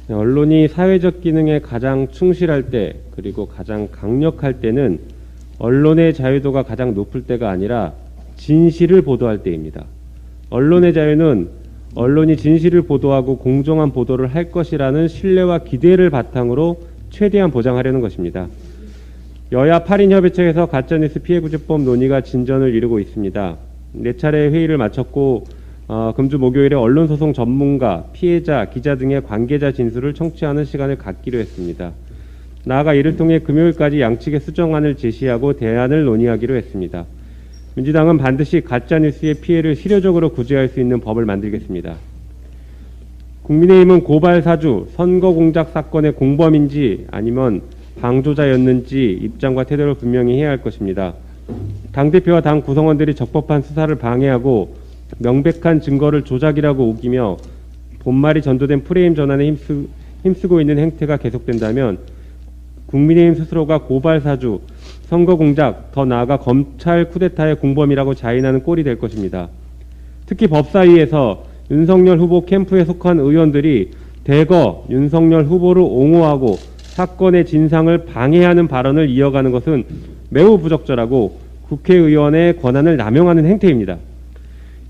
언론이 사회적 기능에 가장 충실할 때, 그리고 가장 강력할 때는 언론의 자유도가 가장 높을 때가 아니라 진실을 보도할 때입니다. 언론의 자유는 언론이 진실을 보도하고 공정한 보도를 할 것이라는 신뢰와 기대를 바탕으로 최대한 보장하려는 것입니다. 여야 8인 협의체에서 가짜뉴스 피해구제법 논의가 진전을 이루고 있습니다. 4차례 회의를 마쳤고 금주 목요일에 언론소송 전문가, 피해자, 기자 등의 관계자 진술을 청취하는 시간을 갖기로 했습니다. 나아가 이를 통해 금요일까지 양측의 수정안을 제시하고 대안을 논의하기로 했습니다. 민주당은 반드시 가짜뉴스의 피해를 실효적으로 구제할 수 있는 법을 만들겠습니다. 국민의힘은 고발 사주, 선거 공작 사건의 공범인지 아니면 방조자였는지 입장과 태도를 분명히 해야 할 것입니다. 당대표와 당 구성원들이 적법한 수사를 방해하고 명백한 증거를 조작이라고 우기며 본말이 전도된 프레임 전환에 힘쓰고 있는 행태가 계속된다면 국민의힘 스스로가 고발 사주, 선거 공작, 더 나아가 검찰 쿠데타의 공범이라고 자인하는 꼴이 될 것입니다. 특히 법사위에서 윤석열 후보 캠프에 속한 의원들이 대거 윤석열 후보를 옹호하고 사건의 진상을 방해하는 발언을 이어가는 것은 매우 부적절하고 국회의원의 권한을 남용하는 행태입니다.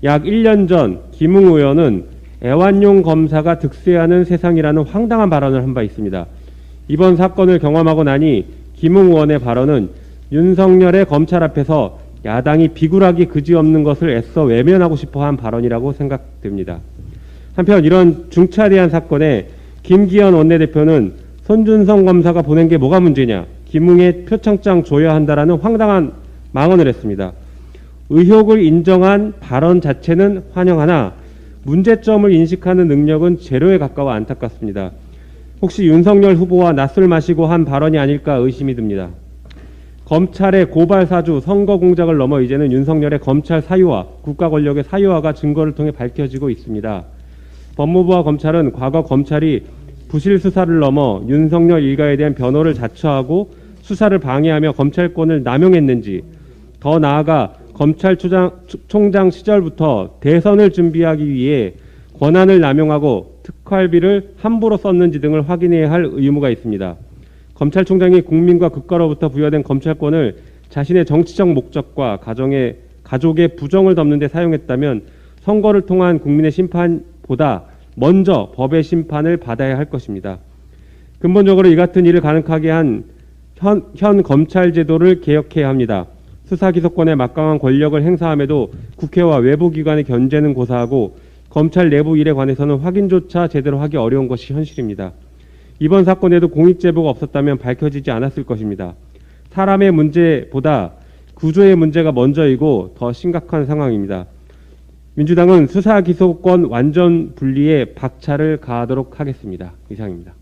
약 1년 전 김웅 의원은 애완용 검사가 득세하는 세상이라는 황당한 발언을 한 바 있습니다. 이번 사건을 경험하고 나니 김웅 의원의 발언은 윤석열의 검찰 앞에서 야당이 비굴하기 그지없는 것을 애써 외면하고 싶어한 발언이라고 생각됩니다. 한편 이런 중차대한 사건에 김기현 원내대표는 손준성 검사가 보낸 게 뭐가 문제냐, 김웅의 표창장 줘야 한다라는 황당한 망언을 했습니다. 의혹을 인정한 발언 자체는 환영하나 문제점을 인식하는 능력은 제로에 가까워 안타깝습니다. 혹시 윤석열 후보와 낮술 마시고 한 발언이 아닐까 의심이 듭니다. 검찰의 고발 사주, 선거 공작을 넘어 이제는 윤석열의 검찰 사유화, 국가 권력의 사유화가 증거를 통해 밝혀지고 있습니다. 법무부와 검찰은 과거 검찰이 부실 수사를 넘어 윤석열 일가에 대한 변호를 자처하고 수사를 방해하며 검찰권을 남용했는지, 더 나아가 검찰총장 시절부터 대선을 준비하기 위해 권한을 남용하고 특활비를 함부로 썼는지 등을 확인해야 할 의무가 있습니다. 검찰총장이 국민과 국가로부터 부여된 검찰권을 자신의 정치적 목적과 가족의 부정을 덮는 데 사용했다면 선거를 통한 국민의 심판보다 먼저 법의 심판을 받아야 할 것입니다. 근본적으로 이 같은 일을 가능하게 한 현 검찰 제도를 개혁해야 합니다. 수사기소권의 막강한 권력을 행사함에도 국회와 외부기관의 견제는 고사하고 검찰 내부 일에 관해서는 확인조차 제대로 하기 어려운 것이 현실입니다. 이번 사건에도 공익제보가 없었다면 밝혀지지 않았을 것입니다. 사람의 문제보다 구조의 문제가 먼저이고 더 심각한 상황입니다. 민주당은 수사기소권 완전 분리에 박차를 가하도록 하겠습니다. 이상입니다.